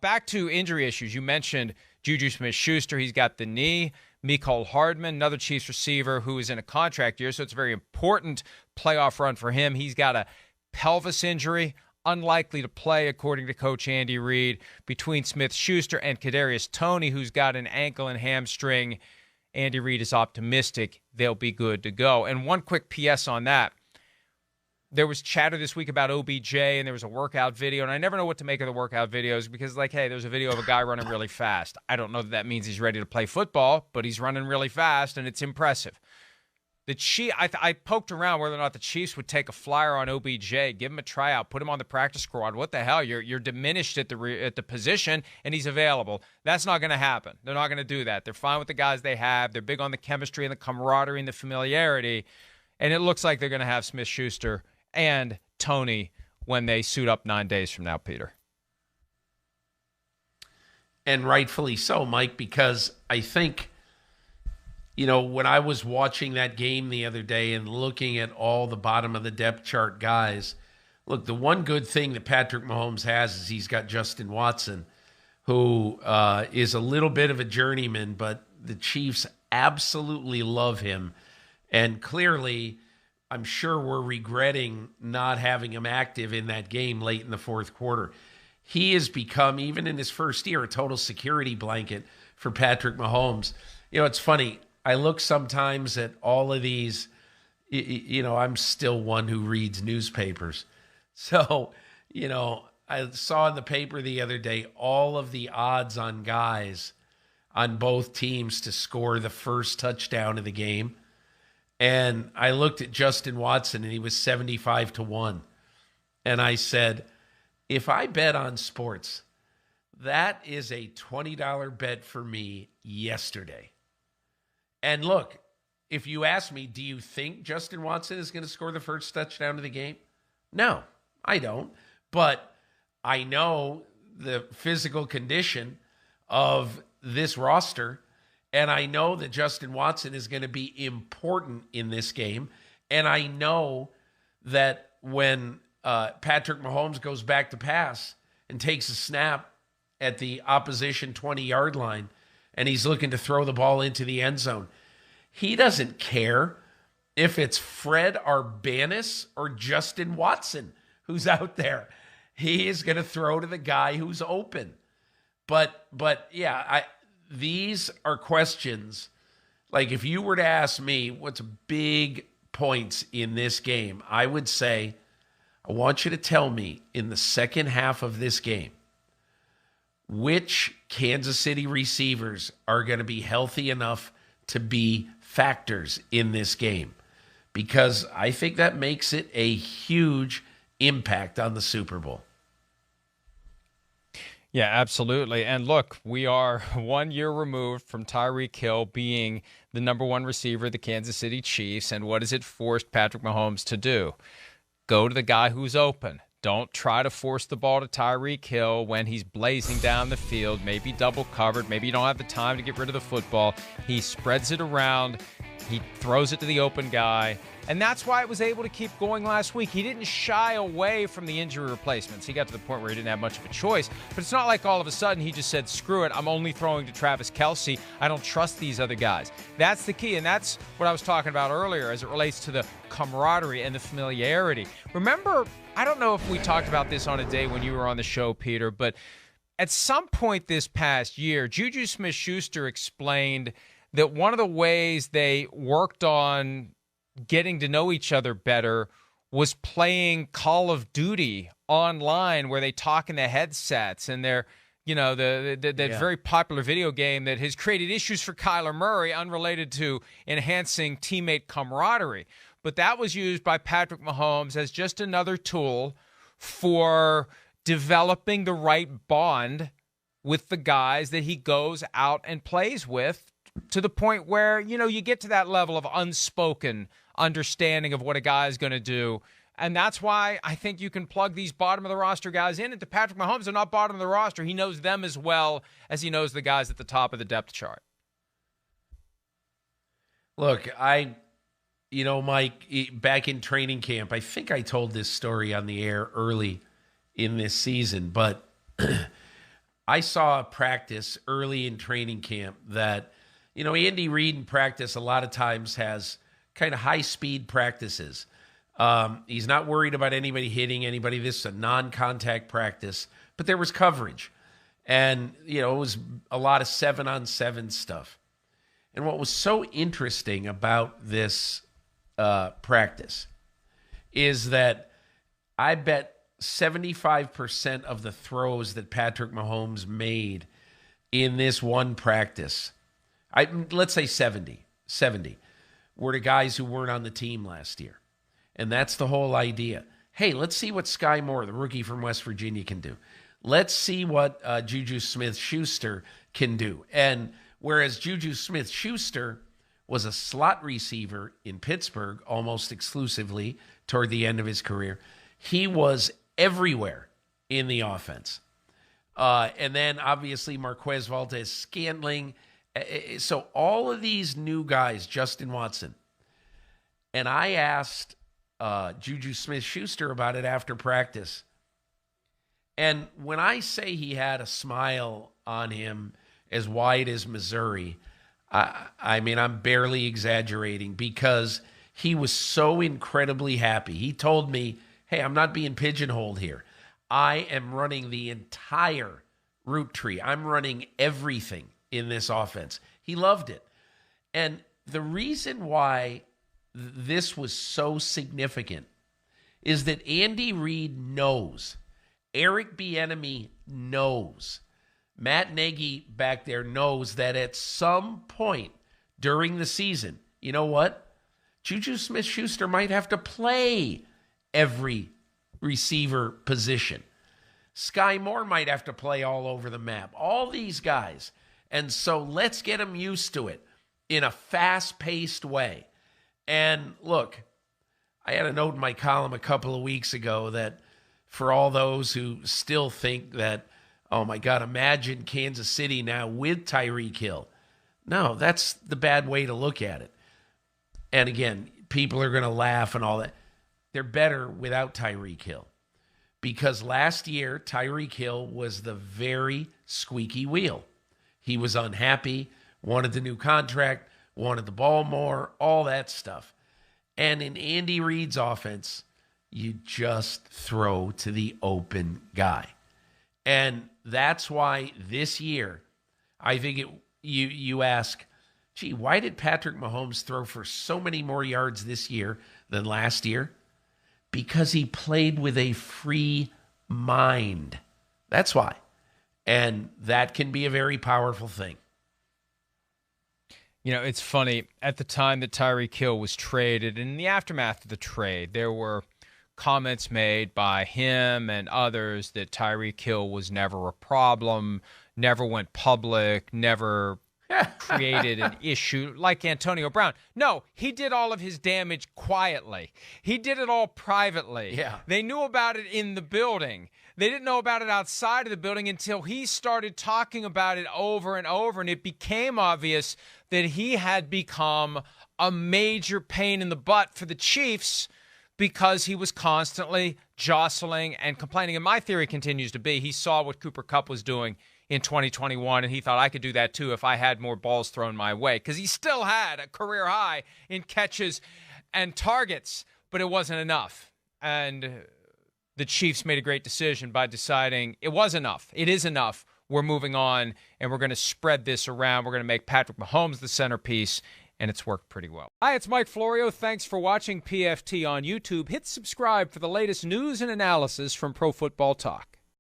Back to injury issues. You mentioned JuJu Smith-Schuster. He's got the knee. Mecole Hardman, another Chiefs receiver who is in a contract year, so it's a very important playoff run for him. He's got a pelvis injury, unlikely to play, according to Coach Andy Reid. Between Smith-Schuster and Kadarius Toney, who's got an ankle and hamstring, Andy Reid is optimistic they'll be good to go. And one quick PS on that. There was chatter this week about OBJ, and there was a workout video, and I never know what to make of the workout videos because, like, hey, there's a video of a guy running really fast. I don't know that means he's ready to play football, but he's running really fast, and it's impressive. I poked around whether or not the Chiefs would take a flyer on OBJ, give him a tryout, put him on the practice squad. What the hell? You're diminished at the position, and he's available. That's not going to happen. They're not going to do that. They're fine with the guys they have. They're big on the chemistry and the camaraderie and the familiarity, and it looks like they're going to have Smith-Schuster and Toney when they suit up 9 days from now, Peter. And rightfully so, Mike, because I think, when I was watching that game the other day and looking at all the bottom of the depth chart guys, look, the one good thing that Patrick Mahomes has is he's got Justin Watson, who is a little bit of a journeyman, but the Chiefs absolutely love him. And clearly, I'm sure we're regretting not having him active in that game late in the fourth quarter. He has become, even in his first year, a total security blanket for Patrick Mahomes. It's funny. I look sometimes at all of these, I'm still one who reads newspapers. So, I saw in the paper the other day all of the odds on guys on both teams to score the first touchdown of the game. And I looked at Justin Watson, and he was 75-1. And I said, if I bet on sports, that is a $20 bet for me yesterday. And look, if you ask me, do you think Justin Watson is going to score the first touchdown of the game? No, I don't. But I know the physical condition of this roster, and I know that Justin Watson is going to be important in this game. And I know that when Patrick Mahomes goes back to pass and takes a snap at the opposition 20-yard line and he's looking to throw the ball into the end zone, he doesn't care if it's Fred Arbanis or Justin Watson who's out there. He is going to throw to the guy who's open. But yeah, these are questions, like if you were to ask me what's big points in this game, I would say, I want you to tell me in the second half of this game, which Kansas City receivers are going to be healthy enough to be factors in this game, because I think that makes it a huge impact on the Super Bowl. Yeah, absolutely. And look, we are 1 year removed from Tyreek Hill being the number one receiver of the Kansas City Chiefs. And what has it forced Patrick Mahomes to do? Go to the guy who's open. Don't try to force the ball to Tyreek Hill when he's blazing down the field, maybe double covered. Maybe you don't have the time to get rid of the football. He spreads it around. He throws it to the open guy. And that's why it was able to keep going last week. He didn't shy away from the injury replacements. He got to the point where he didn't have much of a choice. But it's not like all of a sudden he just said, screw it, I'm only throwing to Travis Kelce. I don't trust these other guys. That's the key, and that's what I was talking about earlier as it relates to the camaraderie and the familiarity. Remember, I don't know if we talked about this on a day when you were on the show, Peter, but at some point this past year, JuJu Smith-Schuster explained that one of the ways they worked on getting to know each other better was playing Call of Duty online, where they talk in the headsets, and they're, that very popular video game that has created issues for Kyler Murray unrelated to enhancing teammate camaraderie. But that was used by Patrick Mahomes as just another tool for developing the right bond with the guys that he goes out and plays with, to the point where, you get to that level of unspoken understanding of what a guy is going to do. And that's why I think you can plug these bottom-of-the-roster guys in. And to Patrick Mahomes, they're not bottom of the roster. He knows them as well as he knows the guys at the top of the depth chart. Look, Mike, back in training camp, I think I told this story on the air early in this season, but I saw a practice early in training camp that, Andy Reid in practice a lot of times has kind of high-speed practices. He's not worried about anybody hitting anybody. This is a non-contact practice, but there was coverage. And, it was a lot of 7-on-7 stuff. And what was so interesting about this practice is that I bet 75% of the throws that Patrick Mahomes made in this one practice, let's say 70, were to guys who weren't on the team last year. And that's the whole idea. Hey, let's see what Sky Moore, the rookie from West Virginia, can do. Let's see what JuJu Smith-Schuster can do. And whereas JuJu Smith-Schuster was a slot receiver in Pittsburgh almost exclusively toward the end of his career, he was everywhere in the offense. And then, obviously, Marquez Valdes-Scantling. So all of these new guys, Justin Watson. And I asked JuJu Smith-Schuster about it after practice. And when I say he had a smile on him as wide as Missouri, I mean, I'm barely exaggerating because he was so incredibly happy. He told me, hey, I'm not being pigeonholed here. I am running the entire route tree. I'm running everything in this offense. He loved it. And the reason why this was so significant is that Andy Reid knows, Eric Bieniemy knows, Matt Nagy back there knows that at some point during the season, you know what? JuJu Smith-Schuster might have to play every receiver position. Sky Moore might have to play all over the map. All these guys. And so let's get them used to it in a fast-paced way. And look, I had a note in my column a couple of weeks ago that for all those who still think that, oh my God, imagine Kansas City now with Tyreek Hill. No, that's the bad way to look at it. And again, people are going to laugh and all that. They're better without Tyreek Hill. Because last year, Tyreek Hill was the very squeaky wheel. He was unhappy, wanted the new contract, wanted the ball more, all that stuff. And in Andy Reid's offense, you just throw to the open guy. And that's why this year, I think you ask, gee, why did Patrick Mahomes throw for so many more yards this year than last year? Because he played with a free mind. That's why. And that can be a very powerful thing. You know, it's funny. At the time that Tyreek Hill was traded, and in the aftermath of the trade, there were comments made by him and others that Tyreek Hill was never a problem, never went public, never created an issue like Antonio Brown. No, he did all of his damage quietly. He did it all privately. Yeah. They knew about it in the building. They didn't know about it outside of the building until he started talking about it over and over, and it became obvious that he had become a major pain in the butt for the Chiefs because he was constantly jostling and complaining. And my theory continues to be he saw what Cooper Kupp was doing in 2021, and he thought I could do that too if I had more balls thrown my way, because he still had a career high in catches and targets, but it wasn't enough. And the Chiefs made a great decision by deciding it was enough. It is enough. We're moving on, and we're going to spread this around. We're going to make Patrick Mahomes the centerpiece, and it's worked pretty well. Hi, it's Mike Florio. Thanks for watching PFT on YouTube. Hit subscribe for the latest news and analysis from Pro Football Talk.